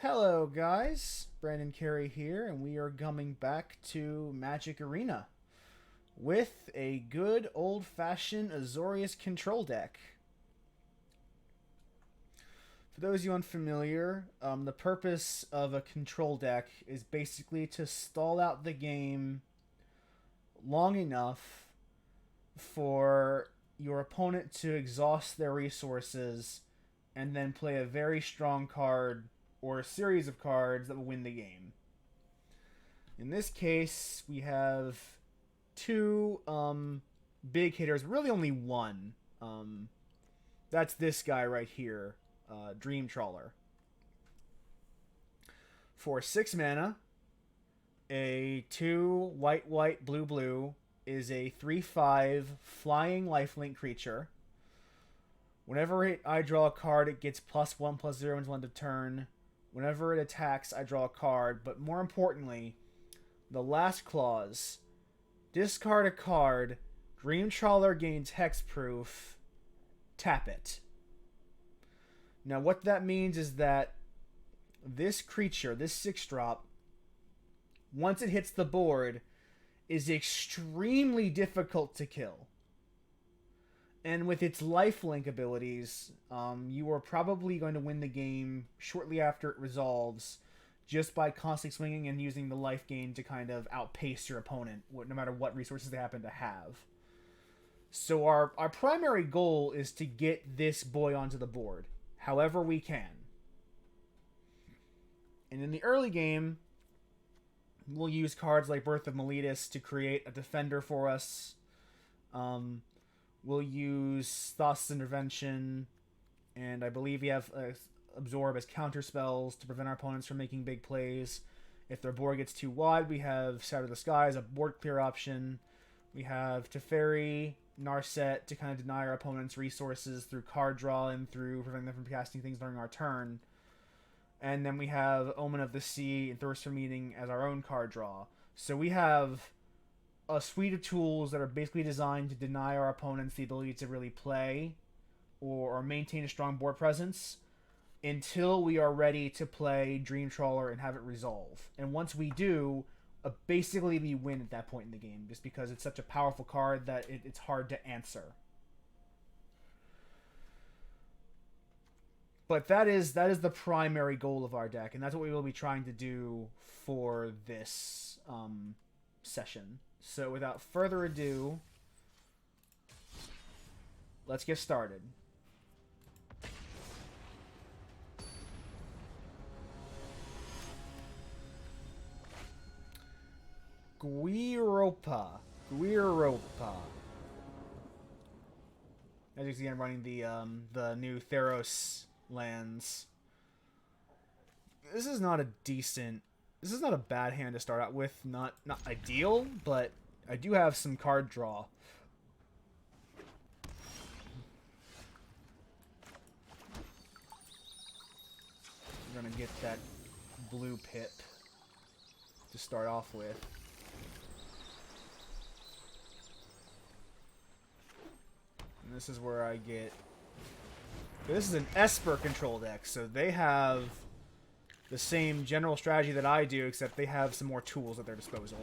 Hello guys, Brandon Carey here, and we are coming back to Magic Arena with a good old-fashioned Azorius control deck. For those of you unfamiliar, the purpose of a control deck is basically to stall out the game long enough for your opponent to exhaust their resources and then play a very strong card or a series of cards that will win the game. In this case, we have two big hitters, really only one. That's this guy right here, Dream Trawler. For 6 mana, a 2 white blue is a 3/5 flying lifelink creature. Whenever I draw a card, it gets +1/+0 until end of turn. Whenever it attacks, I draw a card. But more importantly, the last clause, discard a card, Dream Trawler gains hexproof, tap it. Now what that means is that this creature, this 6-drop, once it hits the board, is extremely difficult to kill. And with its lifelink abilities, you are probably going to win the game shortly after it resolves just by constantly swinging and using the life gain to kind of outpace your opponent, no matter what resources they happen to have. So our primary goal is to get this boy onto the board, however we can. And in the early game, we'll use cards like Birth of Meletus to create a defender for us. We'll use Thassa's Intervention, and I believe we have Absorb as counter spells to prevent our opponents from making big plays. If their board gets too wide, we have Shatter the Sky as a board clear option. We have Teferi, Narset to kind of deny our opponents resources through card draw and through preventing them from casting things during our turn. And then we have Omen of the Sea and Thirst for Meaning as our own card draw. So we have a suite of tools that are basically designed to deny our opponents the ability to really play or maintain a strong board presence until we are ready to play Dream Trawler and have it resolve. And once we do, basically we win at that point in the game, just because it's such a powerful card that it's hard to answer. But that is the primary goal of our deck, and that's what we will be trying to do for this session. So without further ado, let's get started. Guiropa. As you can see, I'm running the new Theros lands. This is not a bad hand to start out with. Not ideal, but I do have some card draw. I'm gonna get that blue pip to start off with. And this is where I get... This is an Esper control deck, so they have the same general strategy that I do, except they have some more tools at their disposal.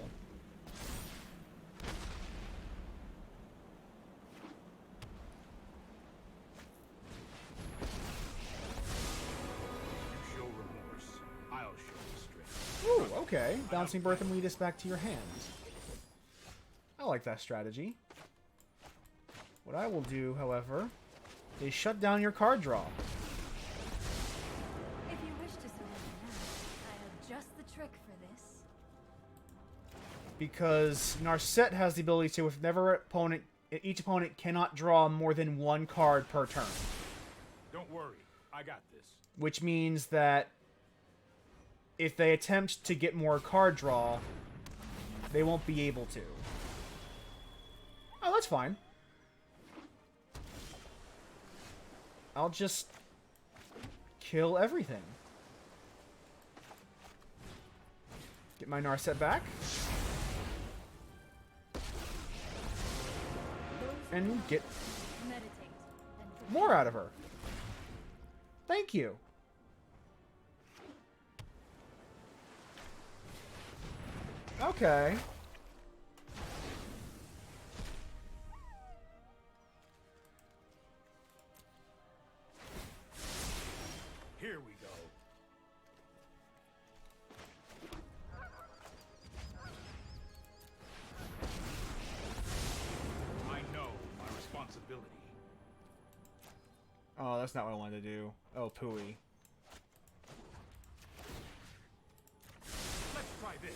You show remorse, I'll show strength. Ooh, okay. Bouncing Birth and Meletus back to your hand. I like that strategy. What I will do, however, is shut down your card draw. If you wish to surrender now, I have just the trick for this. Because Narset has the ability to, each opponent cannot draw more than one card per turn. Don't worry, I got this. Which means that if they attempt to get more card draw, they won't be able to. Oh, that's fine. I'll just kill everything. Get my Narset back. And get more out of her. Thank you. Okay. Here we go. I know my responsibility. Oh, that's not what I wanted to do. Oh, pooey. Let's try this.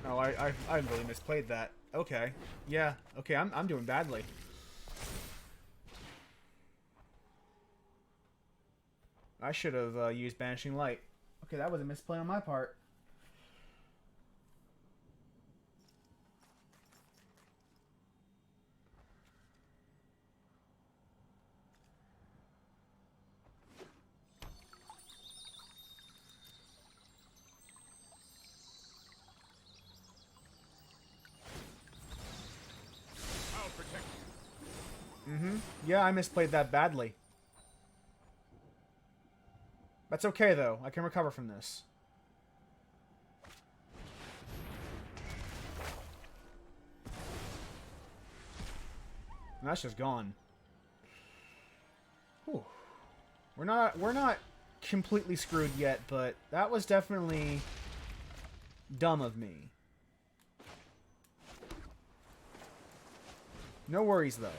Oh, I really misplayed that. Okay. Yeah. Okay, I'm doing badly. I should have used Banishing Light. Okay, that was a misplay on my part. I'll protect you. Yeah, I misplayed that badly. That's okay, though. I can recover from this. And that's just gone. Whew. We're not completely screwed yet, but that was definitely dumb of me. No worries, though.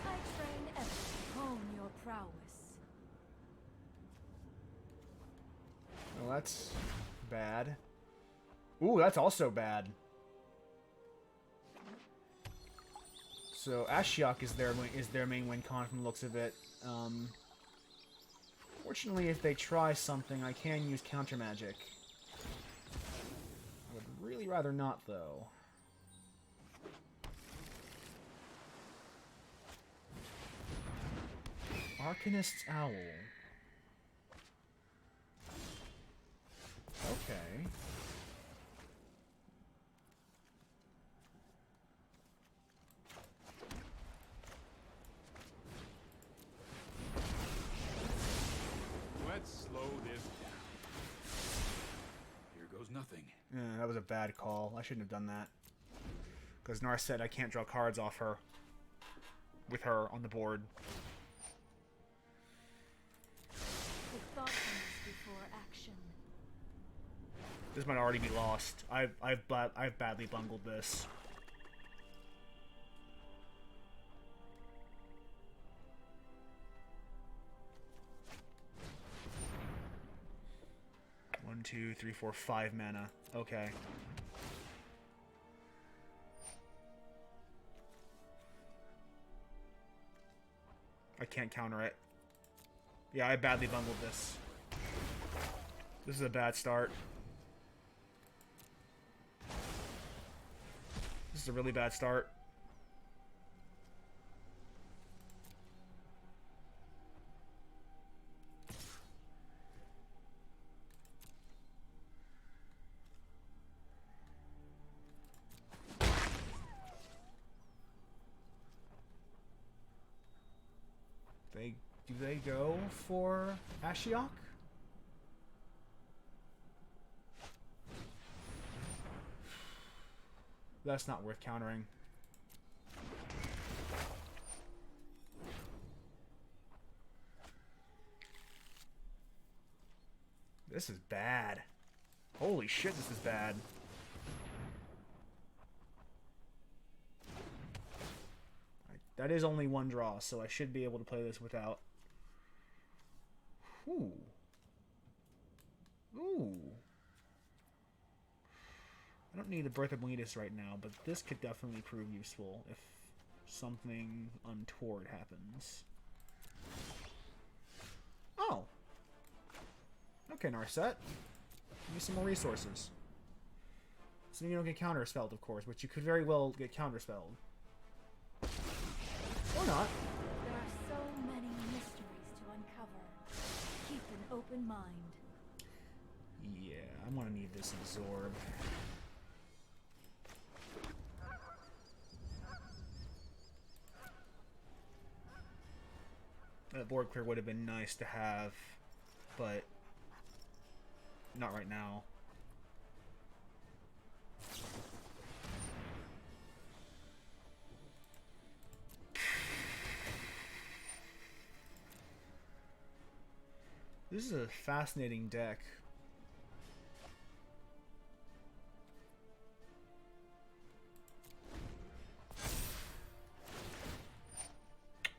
I train ever to hone your prowess. Well, that's bad. Ooh, that's also bad. So Ashiok is their main win con from the looks of it. Fortunately, if they try something, I can use counter magic. I would really rather not, though. Arcanist's Owl. Okay. Let's slow this down. Here goes nothing. Yeah, that was a bad call. I shouldn't have done that. Because Nar said I can't draw cards off her. With her on the board. With thoughtfulness before action. This might already be lost. I've badly bungled this. One, 2, 3, 4, 5 mana. Okay. I can't counter it. Yeah, I badly bungled this. This is a bad start. This is a really bad start. Do they go for Ashiok? That's not worth countering. This is bad. Holy shit, this is bad. That is only one draw, so I should be able to play this without. Ooh. Ooh. I don't need a Birth of Bleedus right now, but this could definitely prove useful if something untoward happens. Oh. Okay, Narset. Give me some more resources. So you don't get counterspelled, of course, which you could very well get counterspelled. Or not. There are so many mysteries to uncover. Keep an open mind. Yeah, I'm gonna need this absorb. That board clear would have been nice to have, but not right now. This is a fascinating deck.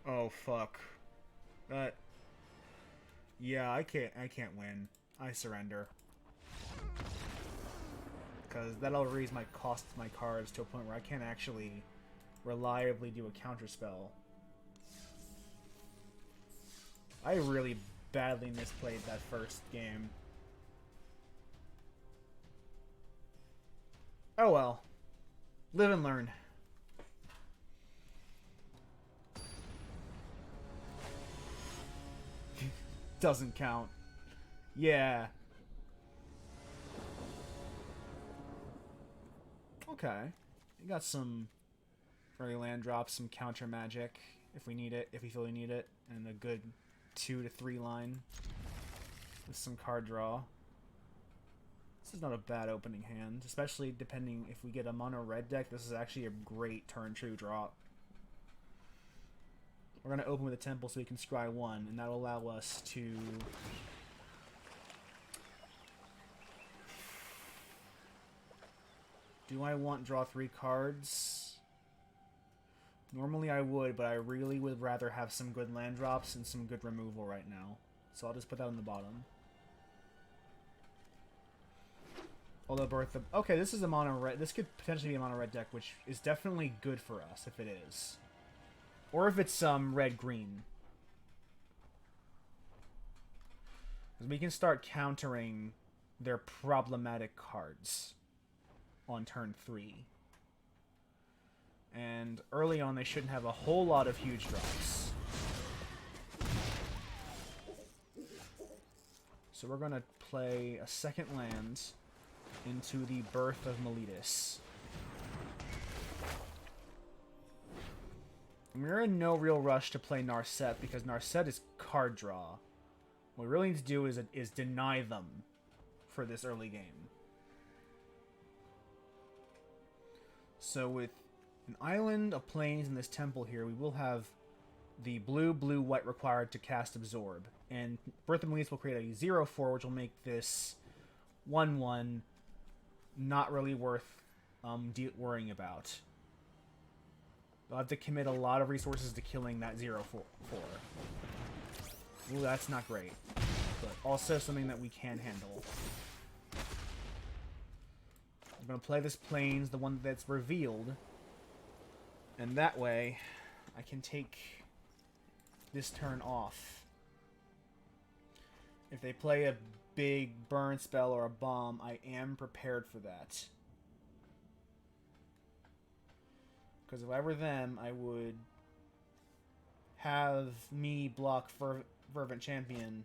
Oh fuck. Yeah, I can't win. I surrender. Because that'll raise my cost of my cards to a point where I can't actually reliably do a counterspell. I really badly misplayed that first game. Oh well. Live and learn. Doesn't count. Yeah. Okay. You got some early land drops, some counter magic if we need it, if we feel we need it, and a good 2 to 3 line with some card draw. This is not a bad opening hand, especially depending if we get a mono red deck. This is actually a great turn 2 drop. We're going to open with a temple so we can scry 1, and that'll allow us to... Do I want draw 3 cards? Normally I would, but I really would rather have some good land drops and some good removal right now. So I'll just put that on the bottom. Although Birth of... Okay, this is a mono red. This could potentially be a mono red deck, which is definitely good for us if it is. Or if it's red-green. Because we can start countering their problematic cards on turn 3. And early on, they shouldn't have a whole lot of huge drops. So we're going to play a second land into the Birth of Meletus. We're in no real rush to play Narset because Narset is card draw. What we really need to do is deny them for this early game. So with an island, a plains, and this temple here, we will have the blue, blue, white required to cast Absorb. And Birth of Meletus will create a 0/4, which will make this 1/1 not really worth worrying about. They'll have to commit a lot of resources to killing that 0/4. Ooh, that's not great. But also something that we can handle. I'm going to play this Plains, the one that's revealed. And that way, I can take this turn off. If they play a big burn spell or a bomb, I am prepared for that. Because if I were them, I would have me block Fervent Champion.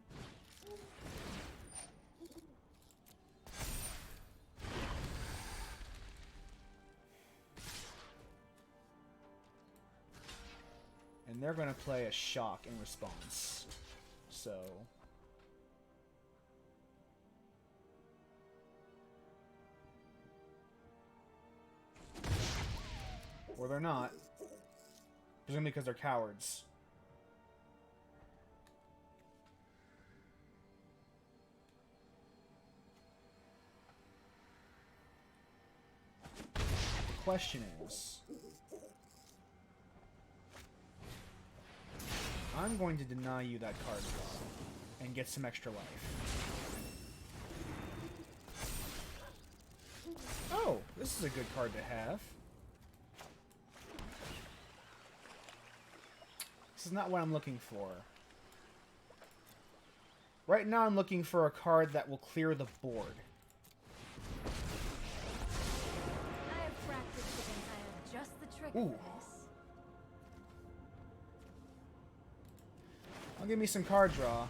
And they're going to play a shock in response. So... Or they're not. Presumably because they're cowards. The question is... I'm going to deny you that card draw and get some extra life. Oh, this is a good card to have. This is not what I'm looking for. Right now I'm looking for a card that will clear the board. I have practiced against I have just the trick Ooh. for this. give me some card draw.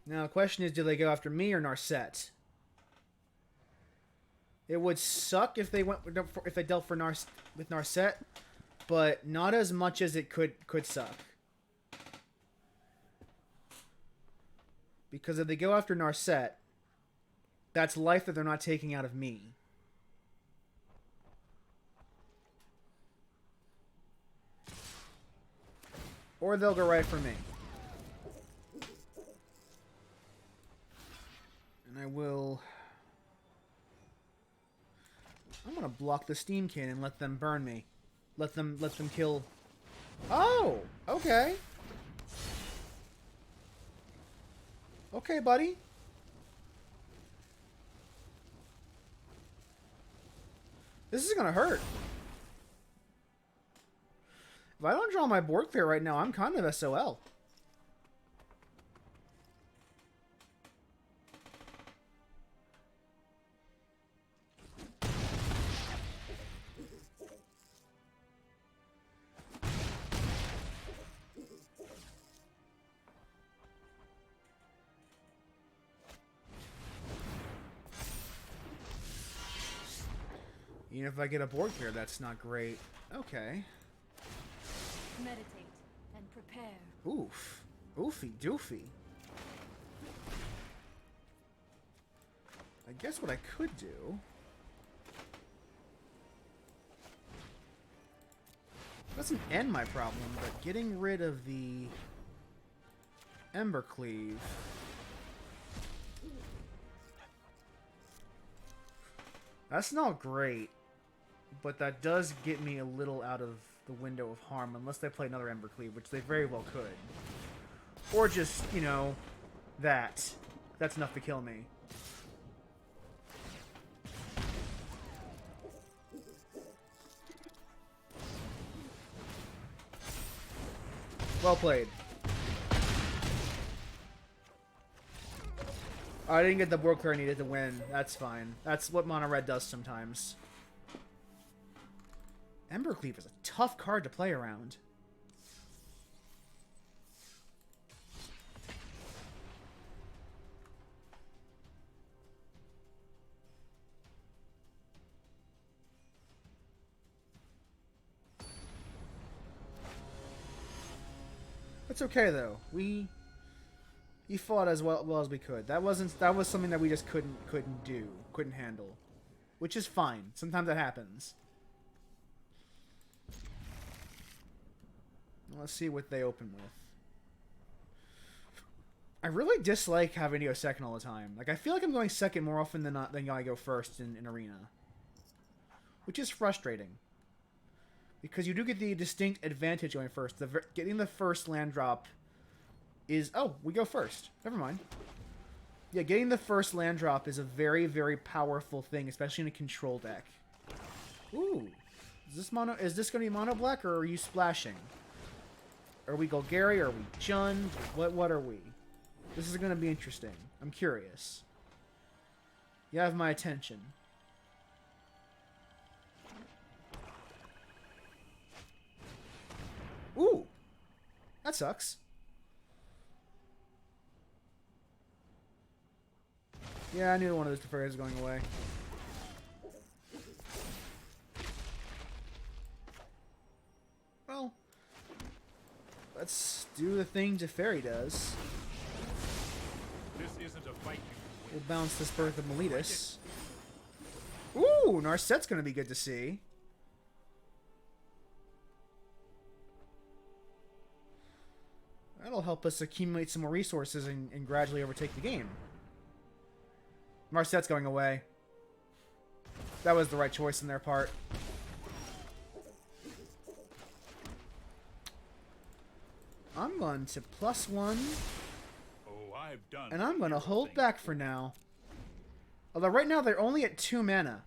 Now the question is, do they go after me or Narset? It would suck if they dealt for with Narset, but not as much as it could suck. Because if they go after Narset, that's life that they're not taking out of me. Or they'll go right for me. And I will... I'm gonna block the steam cannon and let them burn me. Let them kill... Oh! Okay. Okay, buddy. This is gonna hurt. If I don't draw my board clear right now, I'm kind of SOL. Even if I get a board clear, that's not great. Okay. Meditate and prepare. Oof. Oofy doofy. I guess what I could do... doesn't end my problem, but getting rid of the... Embercleave... That's not great, but that does get me a little out of the window of harm, unless they play another Embercleave, which they very well could. Or just, you know, that. That's enough to kill me. Well played. I didn't get the board clear I needed to win. That's fine. That's what Mono Red does sometimes. Embercleave is a tough card to play around. It's okay though. We fought as well as we could. That was something that we just couldn't handle, which is fine. Sometimes that happens. Let's see what they open with. I really dislike having to go second all the time. Like, I feel like I'm going second more often than not than I go first in Arena, which is frustrating. Because you do get the distinct advantage going first. Getting the first land drop is... Oh, we go first. Never mind. Yeah, getting the first land drop is a very, very powerful thing, especially in a control deck. Ooh. Is this going to be mono black, or are you splashing? Are we Golgari? Are we Jund? What are we? This is going to be interesting. I'm curious. You have my attention. Ooh! That sucks. Yeah, I knew one of those Teferi was going away. Well, let's do the thing Teferi does. This isn't a fight. We'll bounce this Birth of Meletus. Ooh, Narset's gonna be good to see. That'll help us accumulate some more resources and gradually overtake the game. Narset's going away. That was the right choice on their part. I'm going to +1. Oh, I've done. And I'm going to hold back for now. Although right now they're only at 2 mana.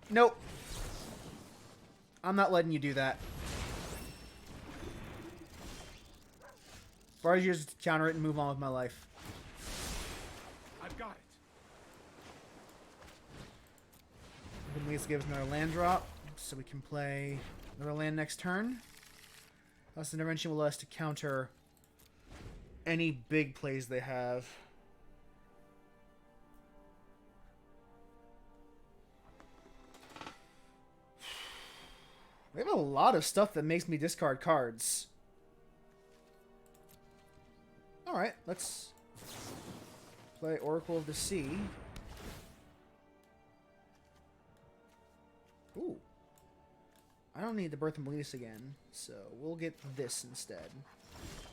Nope. I'm not letting you do that. As far as you just counter it and move on with my life. I've got it. At least give us another land drop, so we can play another land next turn. Plus, the intervention will allow us to counter any big plays they have. We have a lot of stuff that makes me discard cards. Alright, let's play Oracle of the Sea. Ooh. I don't need the Birth and Release again, so we'll get this instead.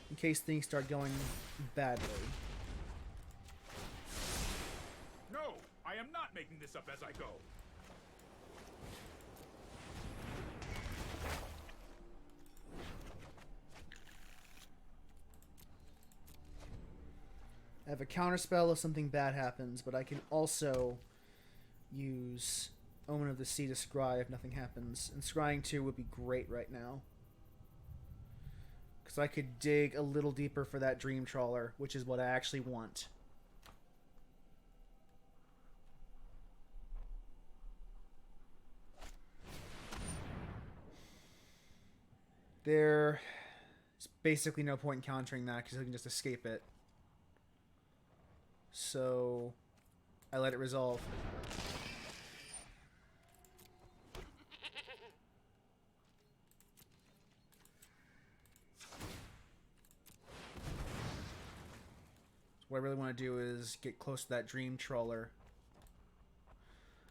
In case things start going badly. No, I am not making this up as I go. I have a counterspell if something bad happens, but I can also use Omen of the Sea to scry if nothing happens. And scrying 2 would be great right now. Because I could dig a little deeper for that Dream Trawler, which is what I actually want. There's basically no point in countering that because I can just escape it. So I let it resolve. What I really want to do is get close to that Dream Trawler.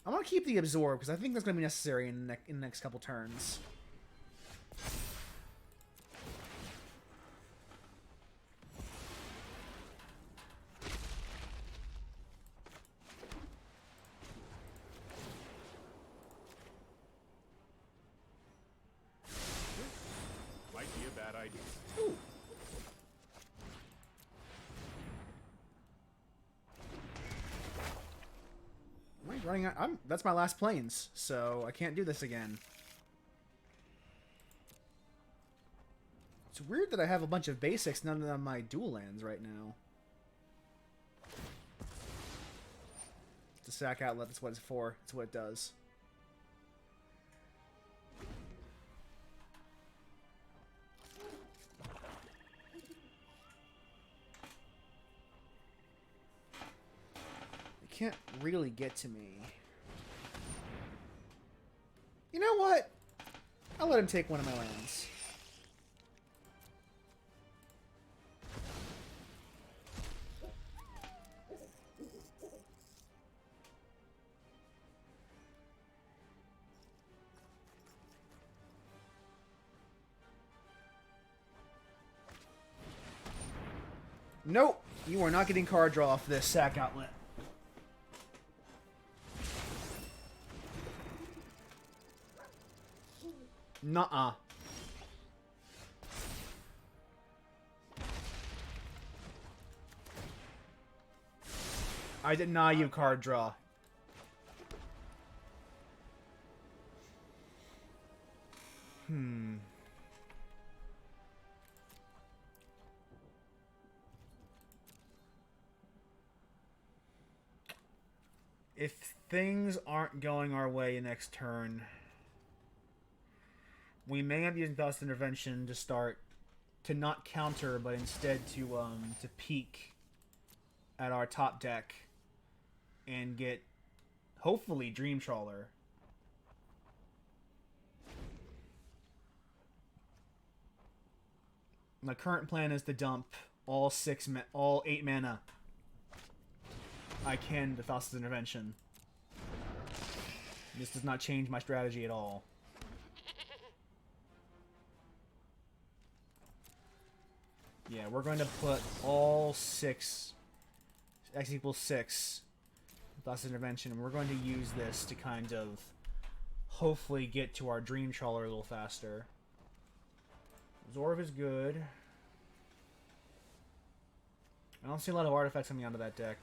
I want to keep the Absorb because I think that's going to be necessary in the next couple turns. Might be a bad idea. Ooh. Am I running out? That's my last planes, so I can't do this again. It's weird that I have a bunch of basics, none of them my dual lands right now. It's a sack outlet, that's what it's for. That's what it does. Can't really get to me. You know what? I'll let him take one of my lands. Nope, you are not getting card draw off this sack outlet. Nuh-uh. I deny you card draw. If things aren't going our way next turn, we may have used Dust Intervention to start to not counter, but instead to peek at our top deck and get hopefully Dream Trawler. My current plan is to dump all 8 mana I can to Thassa's Intervention. This does not change my strategy at all. Yeah, we're going to put all 6, x equals 6, Thassa's Intervention, and we're going to use this to kind of hopefully get to our Dream Trawler a little faster. Zorv is good. I don't see a lot of artifacts coming out of that deck.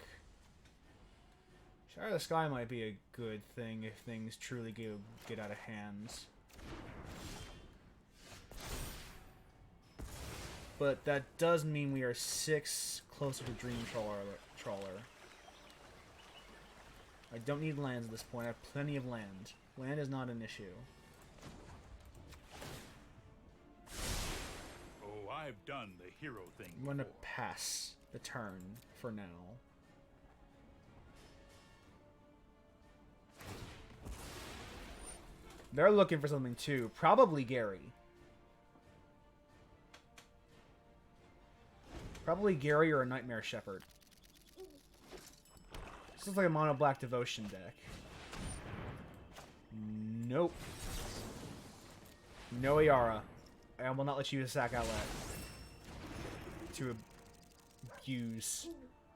Shadow of the Sky might be a good thing if things truly get out of hands. But that does mean we are 6 closer to Dream Trawler. I don't need lands at this point. I have plenty of land. Land is not an issue. Oh, I've done the hero thing I'm going to before. pass the turn for now. They're looking for something too. Probably Gary. Probably Gary or a Nightmare Shepherd. This looks like a mono black devotion deck. Nope. No Ayara. I will not let you use a sack outlet to use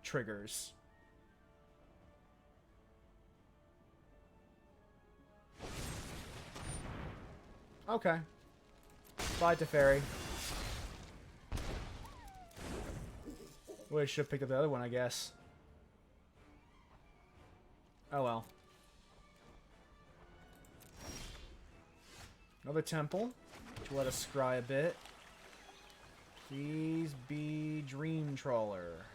triggers. Okay. Bye, Teferi. Well, I should have picked up the other one, I guess. Oh well. Another temple to let us scry a bit. Please be Dream Trawler.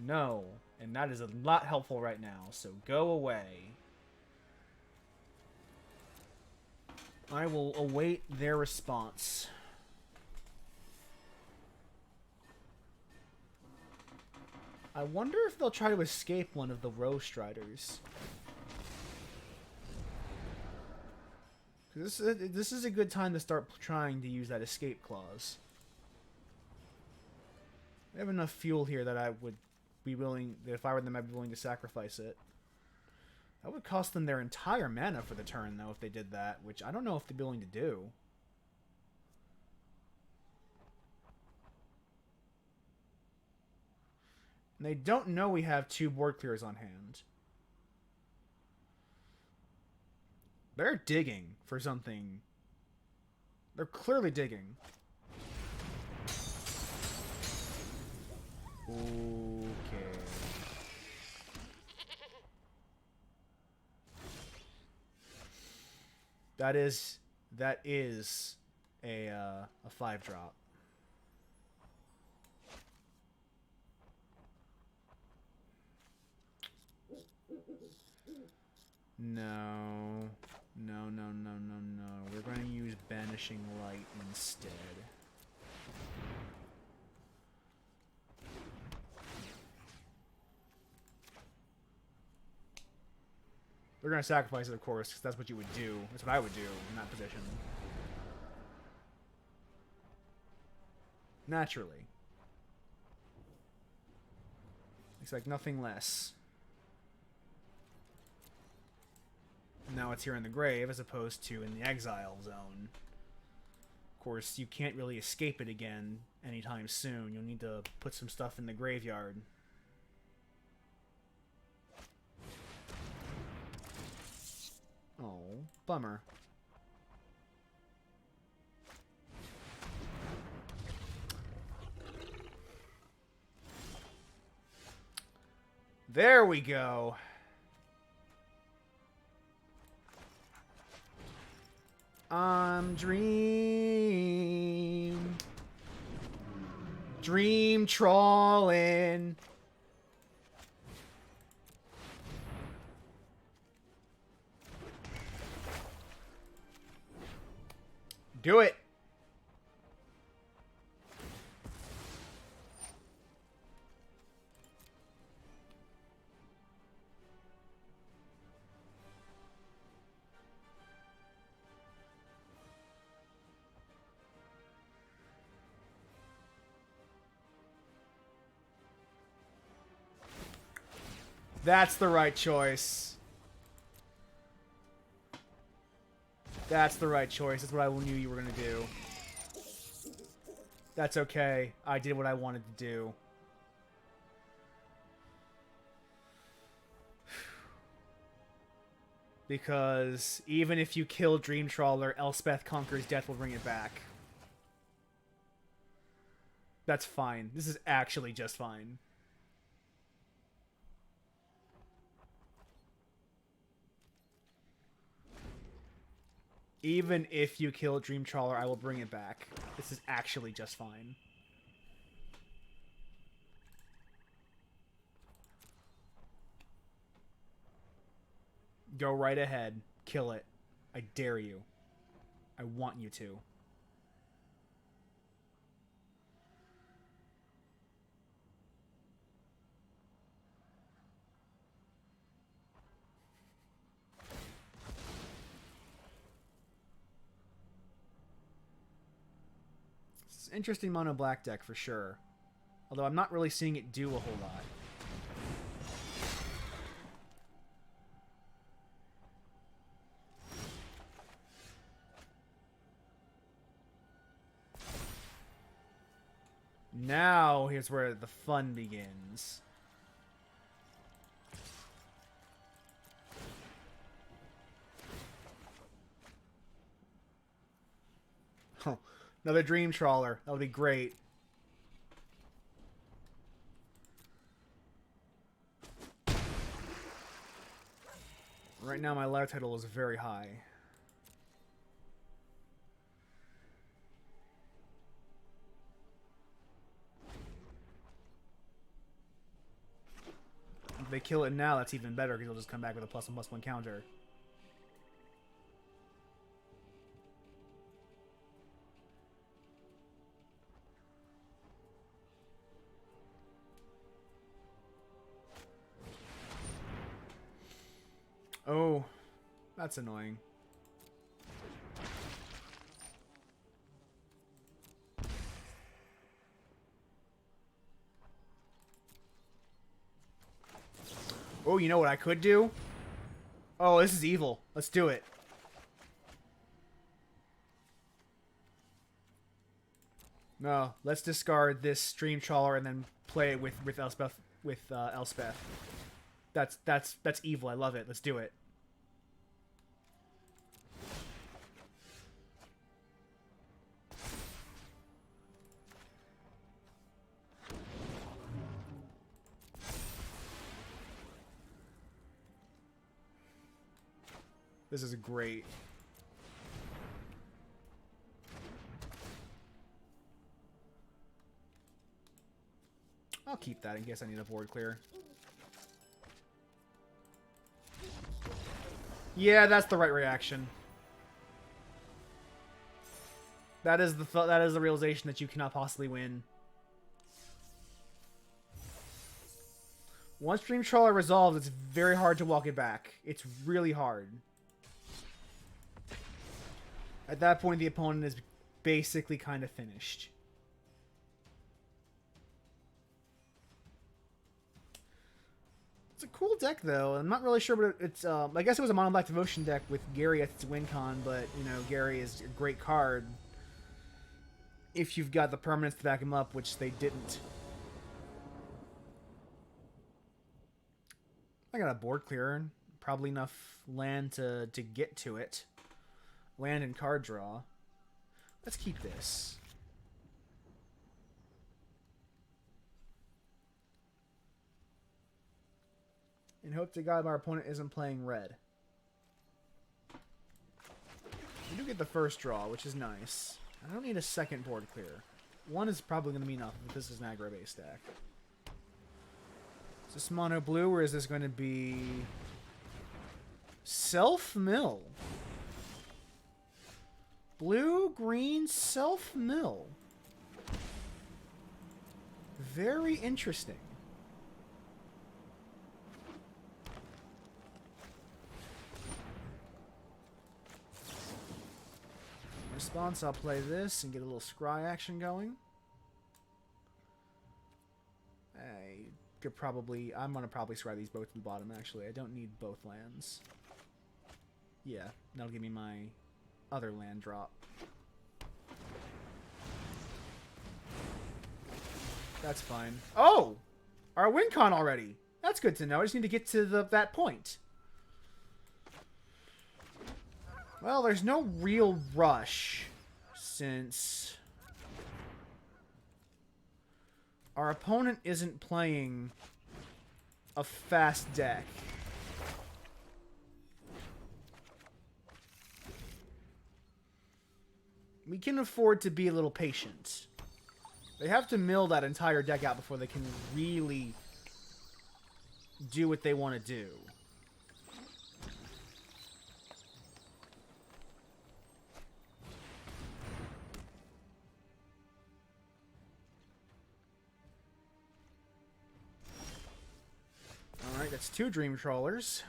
No. And that is a lot helpful right now, so go away. I will await their response. I wonder if they'll try to escape one of the Row Striders. This is a good time to start trying to use that escape clause. I have enough fuel here that I would be willing, that if I were them, I'd be willing to sacrifice it. That would cost them their entire mana for the turn, though, if they did that, which I don't know if they'd be willing to do. And they don't know we have 2 board clears on hand. They're digging for something. They're clearly digging. Okay. That is a 5-drop. No. No. We're going to use Banishing Light instead. They're going to sacrifice it, of course, because that's what you would do. That's what I would do in that position. Naturally. Expect nothing less. Now it's here in the grave as opposed to in the exile zone. Of course, you can't really escape it again anytime soon. You'll need to put some stuff in the graveyard. Oh, bummer. There we go. Dream trawling. Do it. That's the right choice. That's the right choice. That's what I knew you were going to do. That's okay. I did what I wanted to do. Because even if you kill Dream Trawler, Elspeth Conqueror's Death will bring it back. That's fine. This is actually just fine. Even if you kill Dream Trawler, I will bring it back. This is actually just fine. Go right ahead. Kill it. I dare you. I want you to. It's an interesting mono black deck for sure. Although I'm not really seeing it do a whole lot. Now, here's where the fun begins. Oh, another Dream Trawler. That would be great. Right now, my life title is very high. If they kill it now, that's even better because it'll just come back with a +1/+1 counter. Oh, that's annoying. Oh, you know what I could do? Oh, this is evil. Let's do it. No, let's discard this Dream Trawler and then play it with Elspeth. Elspeth. That's evil. I love it. Let's do it. This is great. I'll keep that in case I need a board clear. Yeah, that's the right reaction. That is the realization that you cannot possibly win. Once Dream Trawler resolves, it's very hard to walk it back. It's really hard. At that point, the opponent is basically kind of finished. It's a cool deck, though. I'm not really sure what it's... I guess it was a mono black devotion deck with Gary at its win con, but, you know, Gary is a great card if you've got the permanents to back him up, which they didn't. I got a board clearer. Probably enough land to get to it. Land and card draw. Let's keep this. And hope to God our opponent isn't playing red. We do get the first draw, which is nice. I don't need a second board clear. One is probably going to be enough if this is an aggro-based deck. Is this mono blue or is this going to be... Self-mill? Blue, green, self-mill. Very interesting. In response, I'll play this and get a little scry action going. I'm gonna probably scry these both to the bottom, actually. I don't need both lands. Yeah, that'll give me my other land drop. That's fine. Oh! Our win con already! That's good to know. I just need to get to that point. Well, there's no real rush, since our opponent isn't playing a fast deck. we can afford to be a little patient. They have to mill that entire deck out before they can really do what they want to do. Alright, that's 2 Dream Trawlers.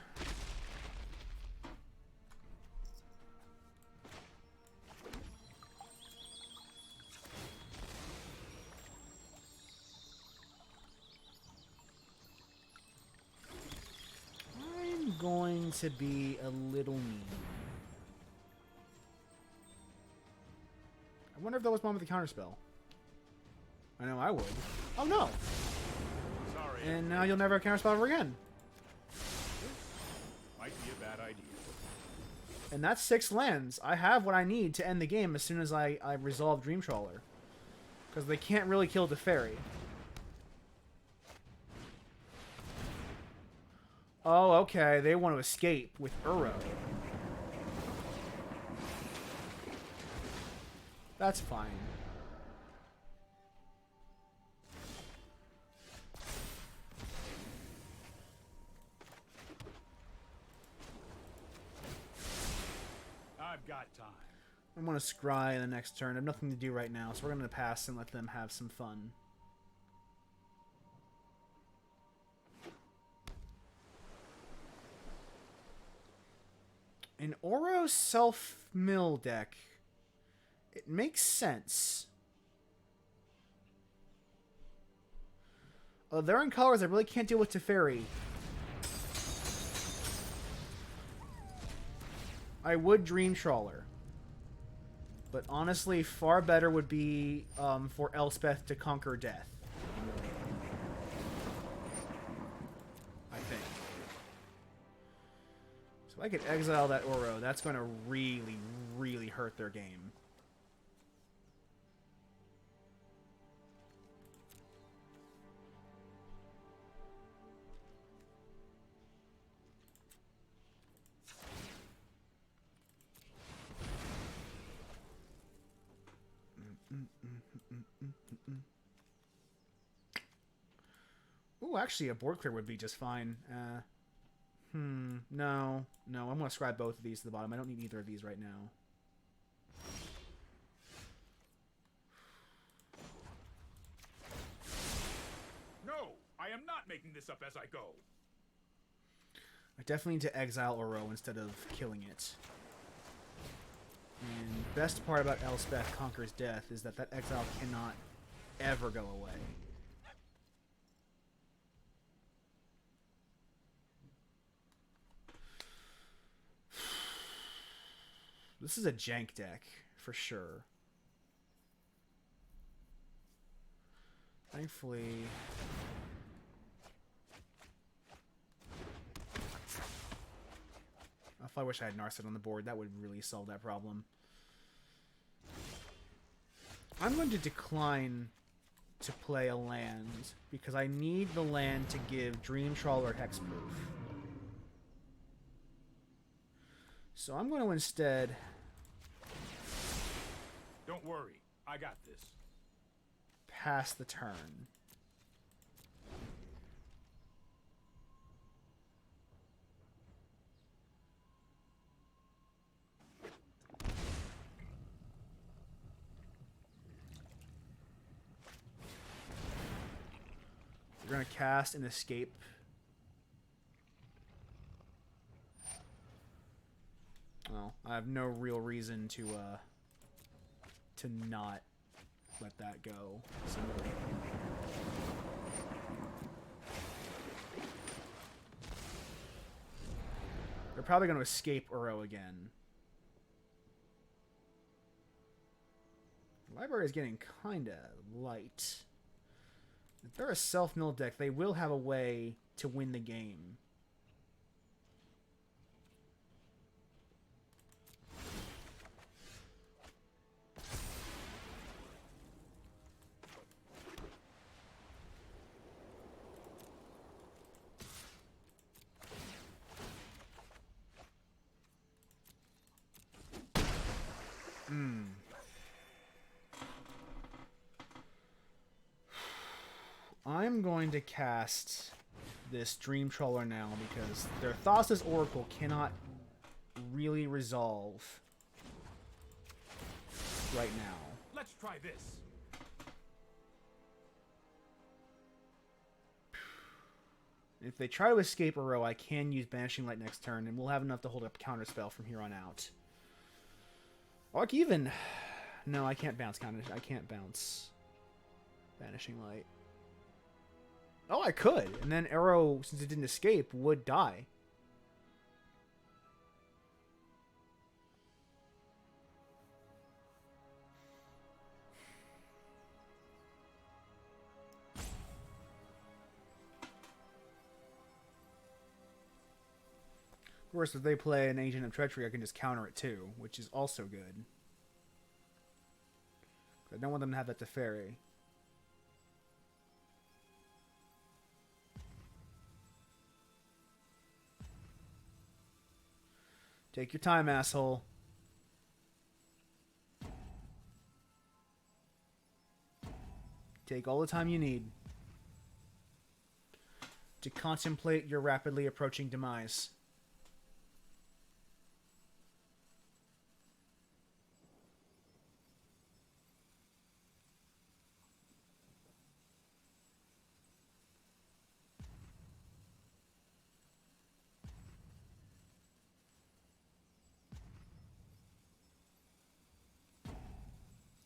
I'm going to be a little mean. I wonder if that was one with the counterspell. I know I would. Oh no! Sorry. And now you'll never counterspell ever again. Might be a bad idea. And that's 6 lands. I have what I need to end the game as soon as I resolve Dream Trawler. Because they can't really kill the fairy. Oh, okay. They want to escape with Uro. That's fine. I've got time. I'm going to scry in the next turn. I have nothing to do right now, so we're going to pass and let them have some fun. An Oro self-mill deck. It makes sense. Although they're in colors I really can't deal with Teferi. I would Dream Trawler. But honestly, far better would be for Elspeth to conquer death. I think. So if I could exile that Oro, that's going to really, really hurt their game. Ooh, actually, a board clear would be just fine. No. No, I'm going to scribe both of these to the bottom. I don't need either of these right now. No, I am not making this up as I go. I definitely need to exile Oro instead of killing it. And best part about Elspeth Conquers Death is that exile cannot ever go away. This is a jank deck, for sure. Thankfully... I wish I had Narset on the board. That would really solve that problem. I'm going to decline to play a land because I need the land to give Dream Trawler hexproof. So I'm going to instead... Don't worry, I got this. Pass the turn. We're going to cast and escape. Well, I have no real reason to not let that go. So. They're probably going to escape Uro again. The library is getting kind of light. If they're a self-mill deck, they will have a way to win the game. I'm going to cast this Dream Trawler now because their Thassa's Oracle cannot really resolve right now. Let's try this. If they try to escape a row, I can use Banishing Light next turn, and we'll have enough to hold up Counterspell from here on out. Or I can even... No, I can't bounce counter. I can't bounce Banishing Light. Oh, I could. And then Arrow, since it didn't escape, would die. Of course, if they play an Agent of Treachery, I can just counter it too, which is also good. I don't want them to have that Teferi. Take your time, asshole. Take all the time you need to contemplate your rapidly approaching demise.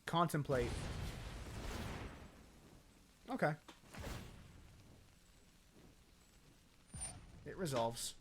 Contemplate. Okay. It resolves.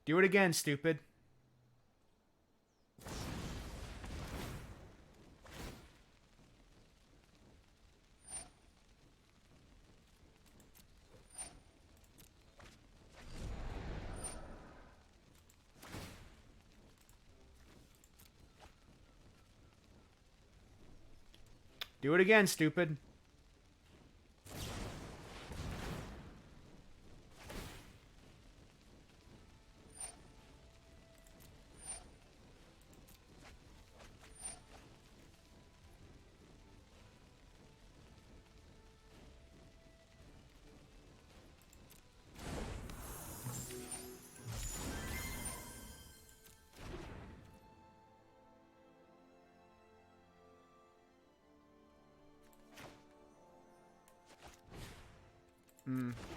Do it again, stupid. Do it again, stupid.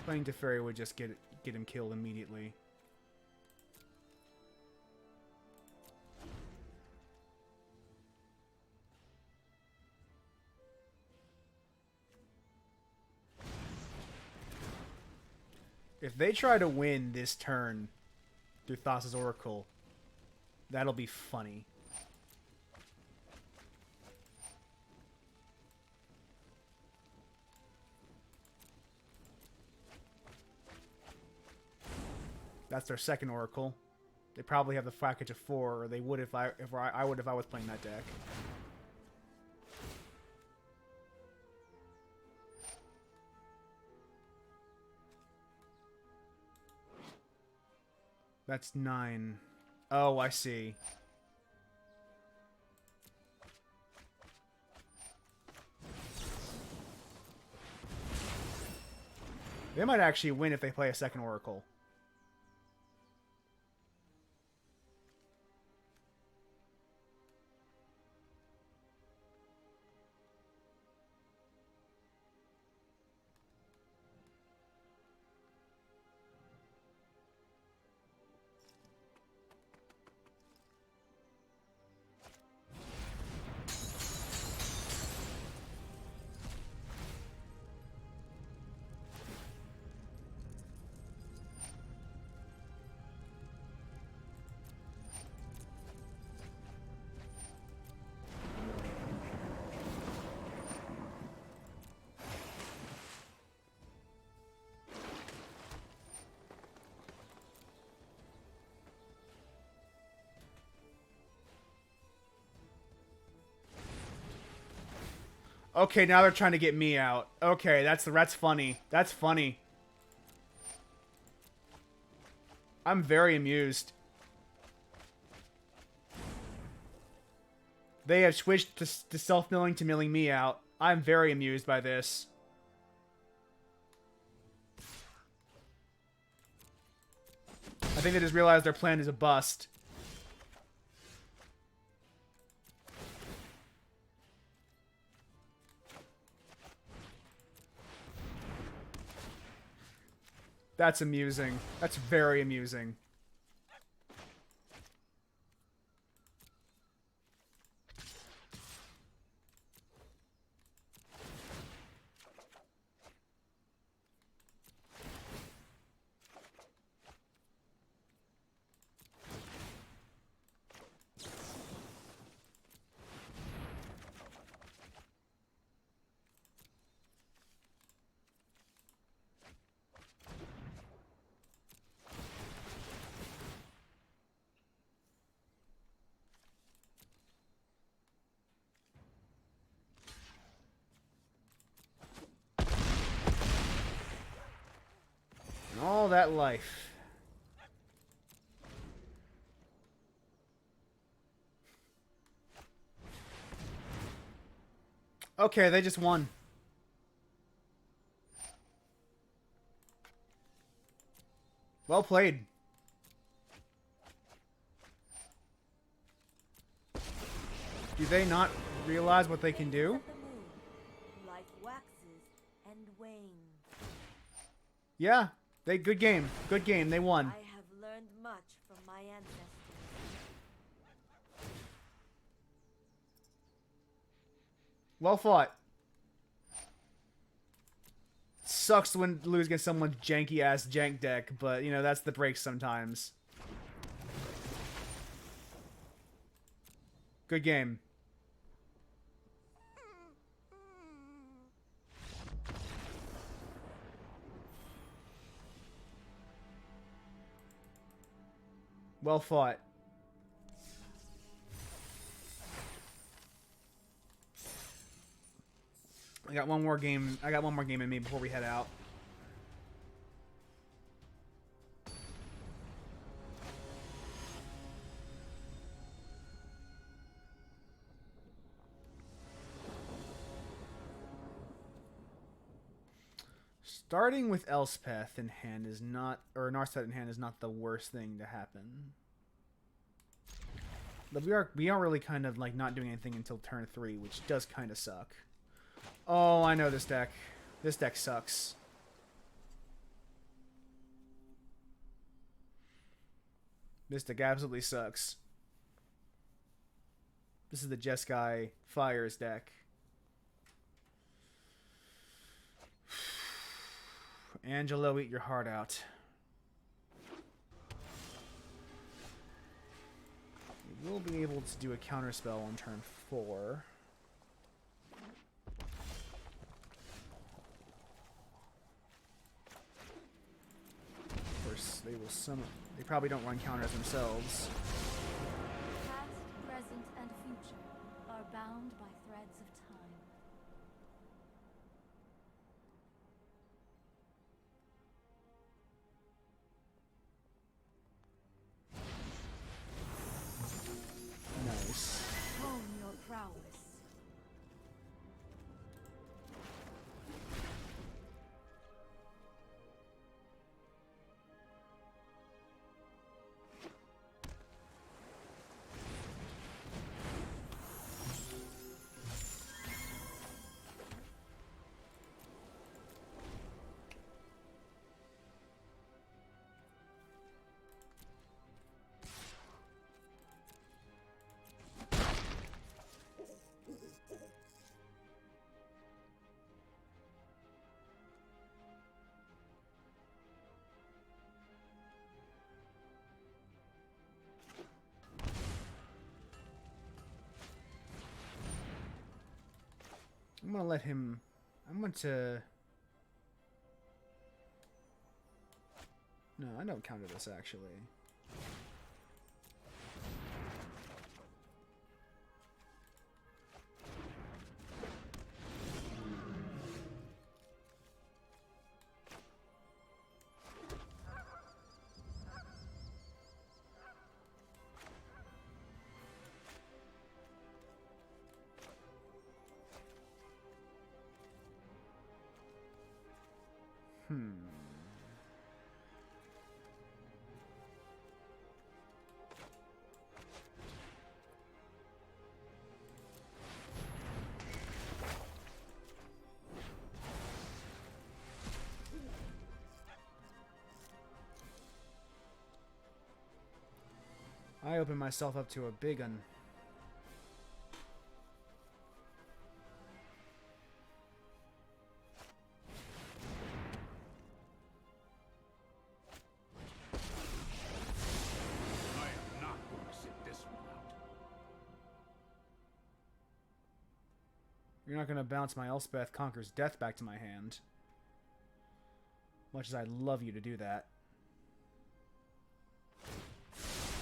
Playing Teferi would just get him killed immediately. If they try to win this turn through Thassa's Oracle, that'll be funny. That's their second Oracle. They probably have the package of 4, or they would if I would if I was playing that deck. That's 9. Oh, I see. They might actually win if they play a second Oracle. Okay, now they're trying to get me out. Okay, that's funny. That's funny. I'm very amused. They have switched to self-milling to milling me out. I'm very amused by this. I think they just realized their plan is a bust. That's amusing. That's very amusing. All that life. Okay, they just won. Well played. Do they not realize what they can do? Life waxes and wanes. Yeah. Good game. Good game. They won. I have learned much from my ancestors. Well fought. Sucks to lose against someone's janky ass jank deck, but you know, that's the break sometimes. Good game. Well fought. I got one more game in me before we head out. Starting with Elspeth in hand is not, or Narset in hand is not the worst thing to happen. But we are really kind of like not doing anything until turn 3, which does kind of suck. Oh, I know this deck. This deck sucks. This deck absolutely sucks. This is the Jeskai Fires deck. Angelo, eat your heart out. We will be able to do a counterspell on turn 4. Of course, they will summon. They probably don't run counters themselves. Past, present, and future are bound by threads of time. Nice. Hone your prowess. I'm gonna let him. I'm going to. No, I don't counter this actually. I opened myself up to a big one. I am not going to sit this one out. You're not going to bounce my Elspeth Conquers Death back to my hand. Much as I'd love you to do that.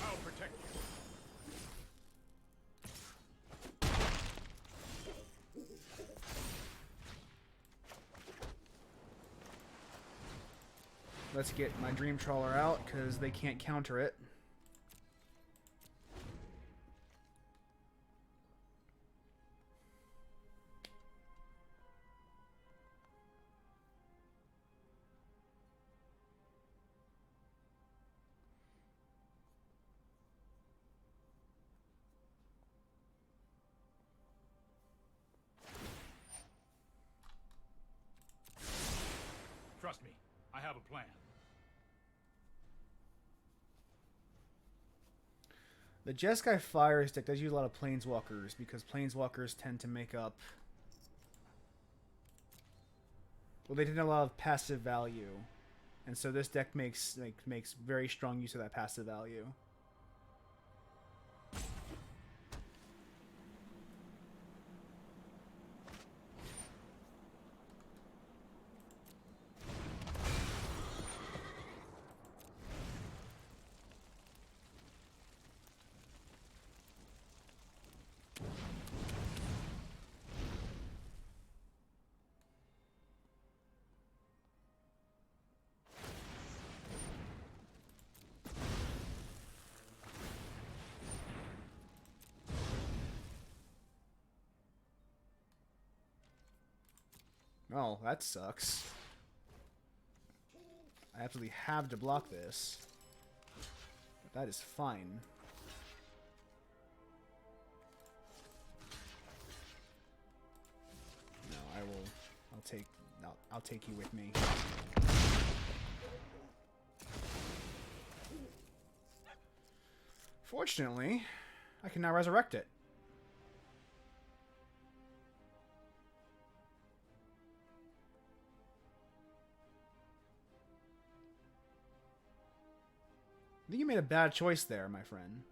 I'll protect you. Let's get my Dream Trawler out, because they can't counter it. Trust me, I have a plan. The Jeskai Fire Stick does use a lot of Planeswalkers, because Planeswalkers tend to make up... Well, they tend to have a lot of passive value. And so this deck makes very strong use of that passive value. Oh, that sucks. I absolutely have to block this. But that is fine. No, I'll take you with me. Fortunately, I can now resurrect it. I think you made a bad choice there, my friend.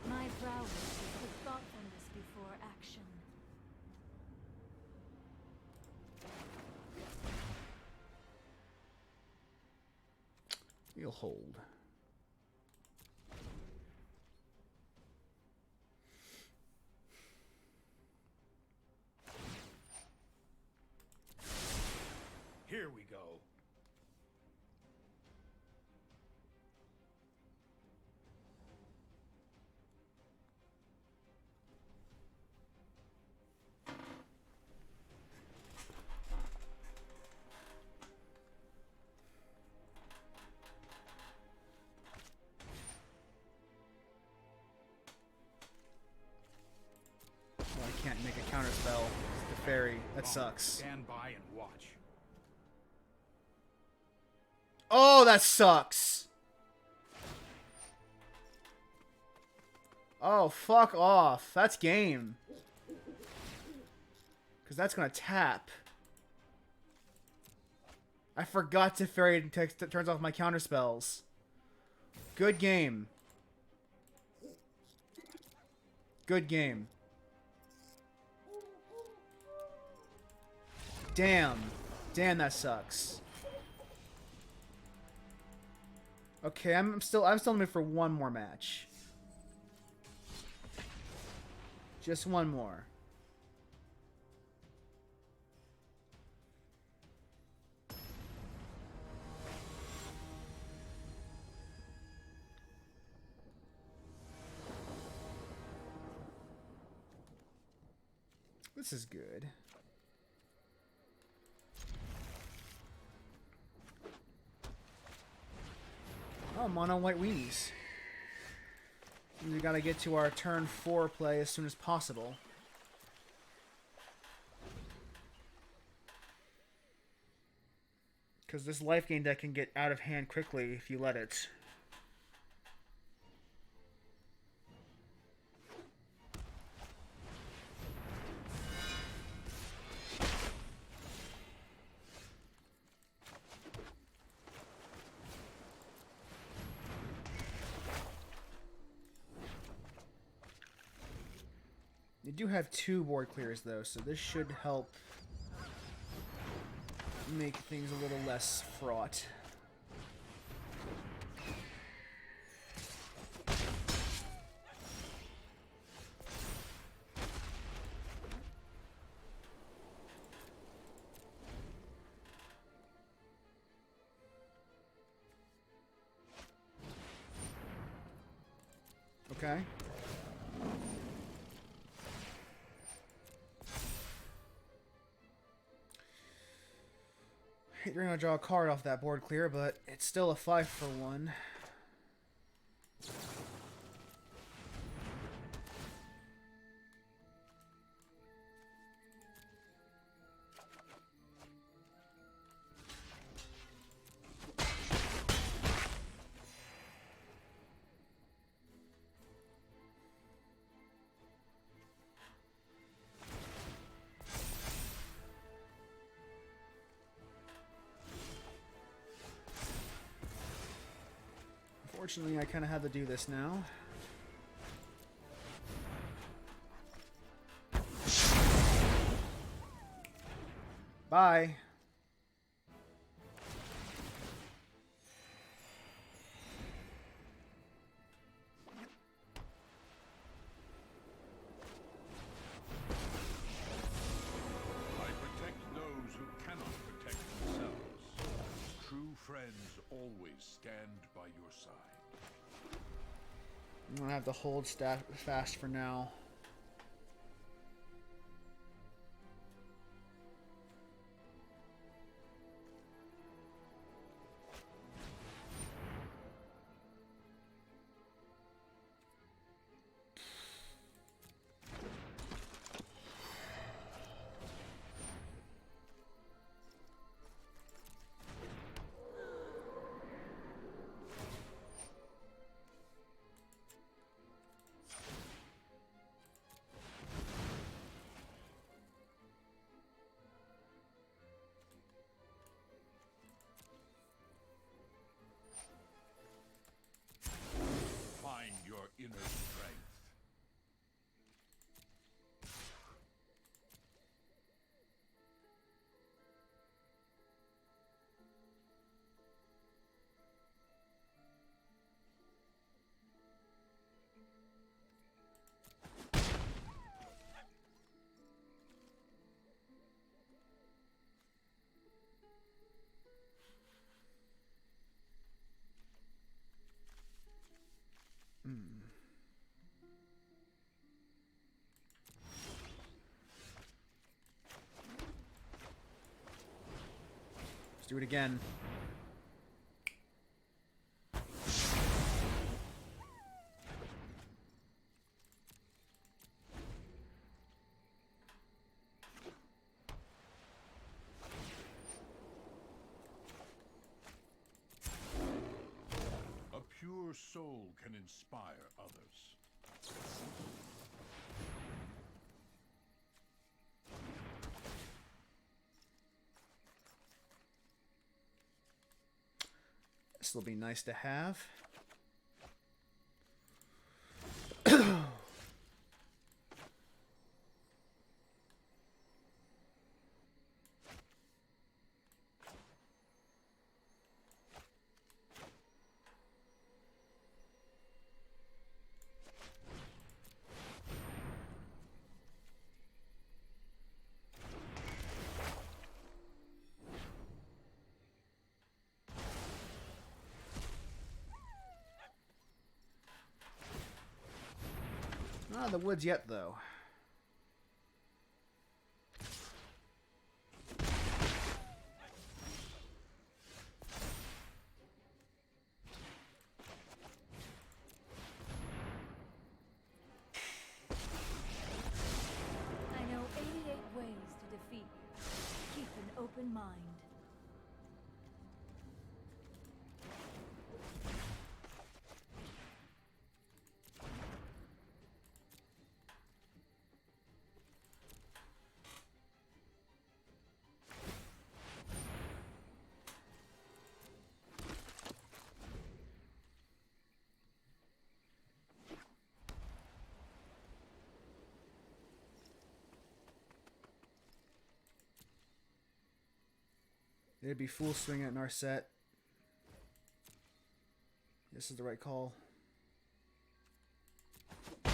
My prowess is the thoughtfulness before action. You'll hold. Here we go. Well, I can't make a counter spell. It's the fairy. That sucks. Stand by and watch. Oh, that sucks. Oh, fuck off. That's game. Because that's going to tap. I forgot to fairy that turns off my counter spells. Good game. Good game. Damn. Damn, that sucks. Okay, I'm still in the mood for one more match. Just one more. This is good. Oh, mono white weenies. We gotta get to our turn 4 play as soon as possible. Because this life gain deck can get out of hand quickly if you let it. You do have 2 board clears though, so this should help make things a little less fraught. Okay. You're gonna draw a card off that board clear, but it's still a 5 for 1. Unfortunately, I kind of have to do this now. Bye. I protect those who cannot protect themselves. True friends always stand by your side. I'm gonna have to hold fast for now. Find your inner strength. Let's do it again. A pure soul can inspire others. This will be nice to have. Not in the woods yet, though. I know 88 ways to defeat you. Keep an open mind. It'd be full swing at Narset. This is the right call. I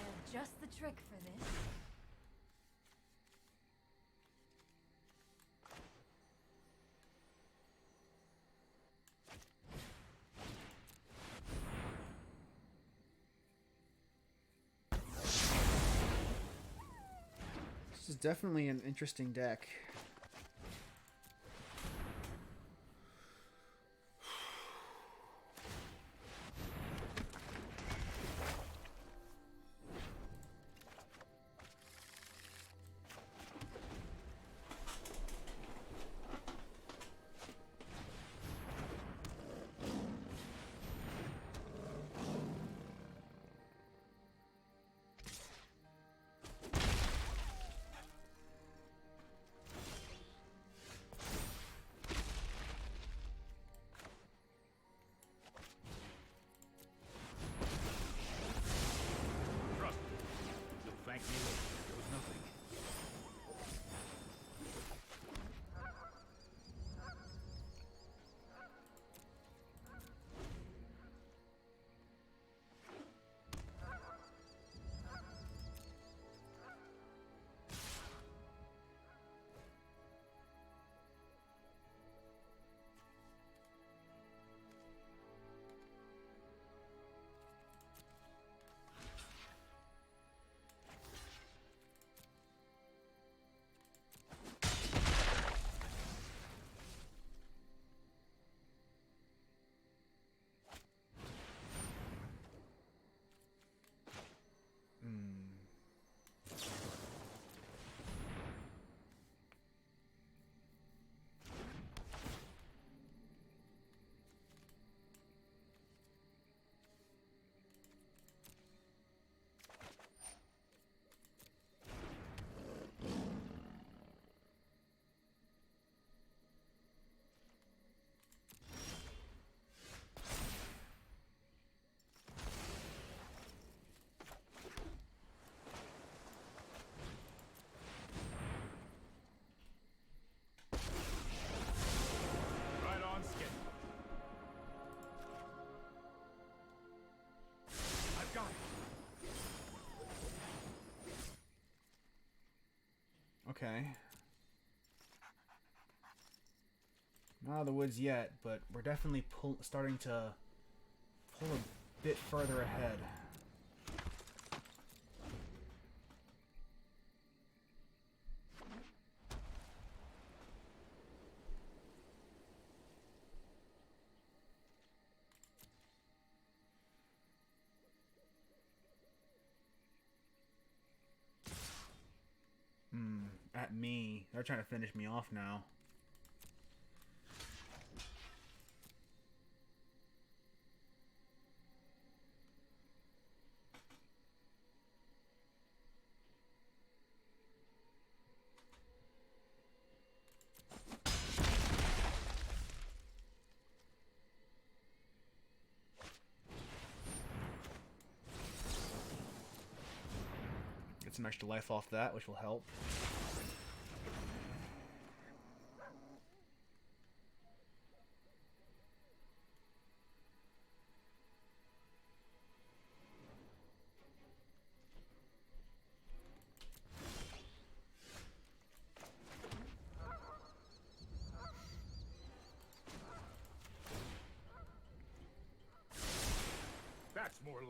have just the trick for this. This is definitely an interesting deck. Trust me. You'll thank me later. There was nothing. Right on schedule. I've got it. Okay. Not out of the woods yet, but we're definitely starting to pull a bit further ahead. At me. They're trying to finish me off now. Get some extra life off that, which will help.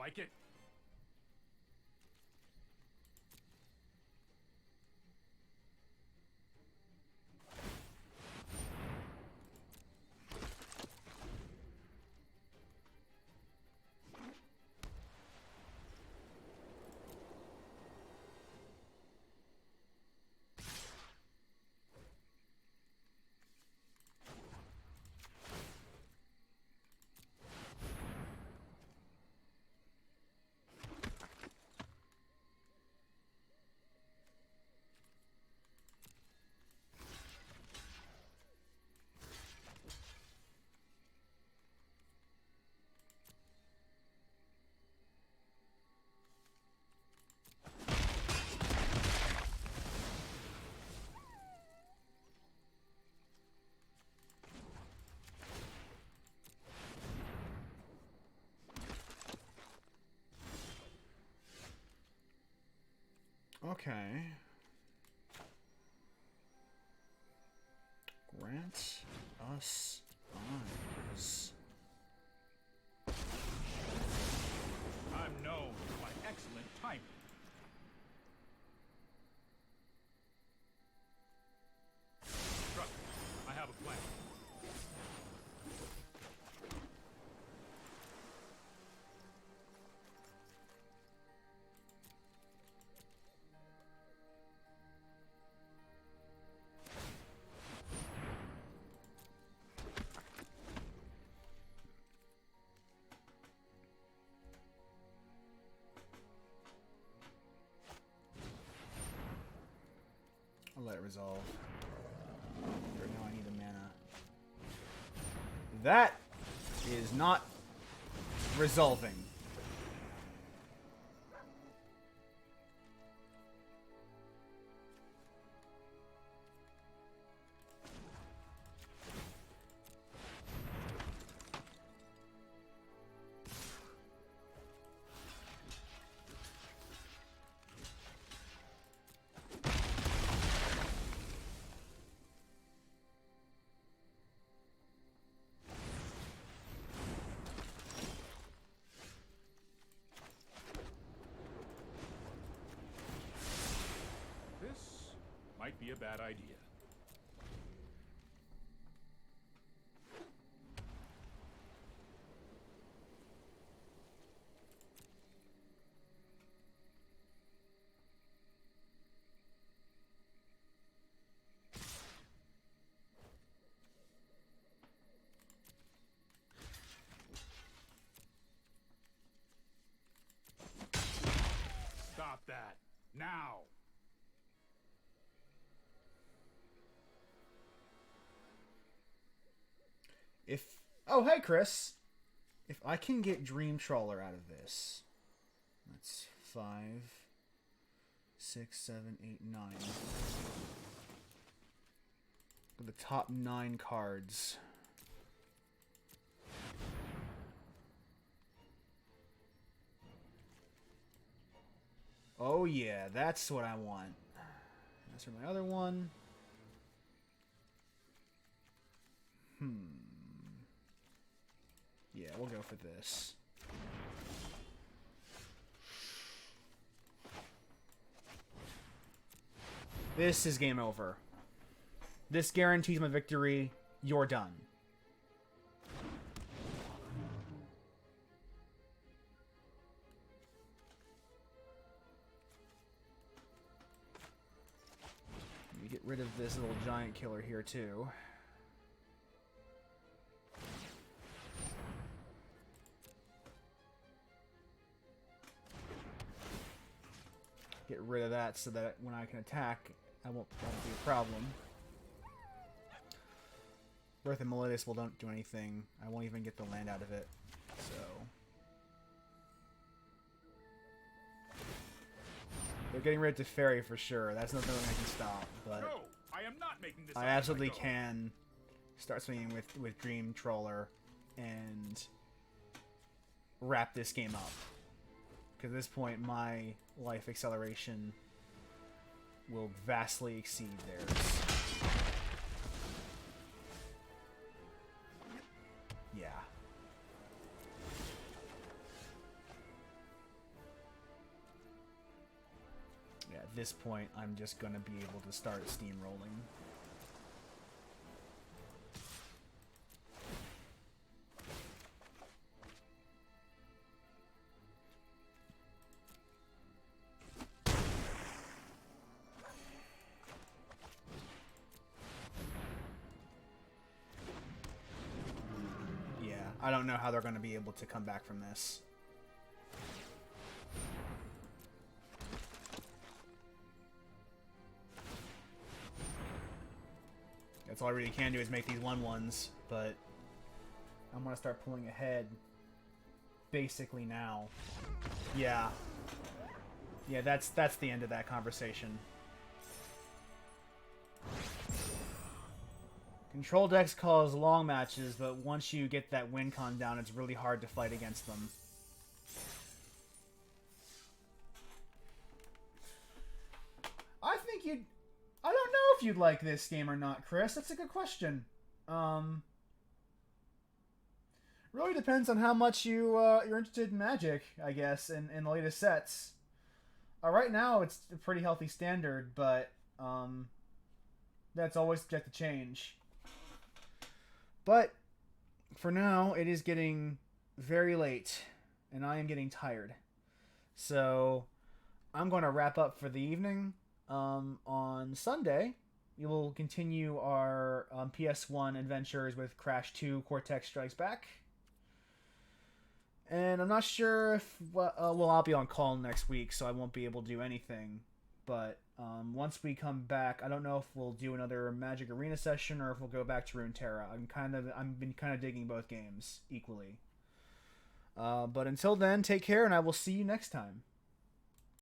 like it. Okay. Grant us eyes. I'm known for my excellent timing. Trust me, I have a plan. I'll let it resolve. Right now I need the mana. That is not resolving. This might be a bad idea. Stop that. Now! If... Oh, hey, Chris. If I can get Dream Trawler out of this... That's 5, 6, 7, 8, 9. The top 9 cards. Oh yeah, that's what I want. That's for my other one. Yeah, we'll go for this. This is game over. This guarantees my victory. You're done. Let me get rid of this little giant killer here, too. Get rid of that so that when I can attack, that won't be a problem. Birth and Melodius will don't do anything. I won't even get the land out of it. So they're getting rid of Teferi for sure. That's nothing I can stop. But No, I am not making this. I absolutely can start swinging with Dream Trawler and wrap this game up. Because at this point, my life acceleration will vastly exceed theirs. Yeah. Yeah, at this point, I'm just going to be able to start steamrolling. Yeah, I don't know how they're going to be able to come back from this. That's all I really can do is make these 1/1s, but I'm going to start pulling ahead basically now. Yeah. Yeah, that's the end of that conversation. Control decks cause long matches, but once you get that win con down, it's really hard to fight against them. I think you'd... I don't know if you'd like this game or not, Chris. That's a good question. Really depends on how much you're interested in Magic, I guess, in the latest sets. Right now, it's a pretty healthy standard, but that's always subject to change. But for now, it is getting very late, and I am getting tired. So I'm going to wrap up for the evening. On Sunday, we will continue our PS1 adventures with Crash 2 Cortex Strikes Back. And I'm not sure if... well, I'll be on call next week, so I won't be able to do anything. But once we come back, I don't know if we'll do another Magic Arena session or if we'll go back to Runeterra. I've been kind of digging both games equally. But until then, take care, and I will see you next time.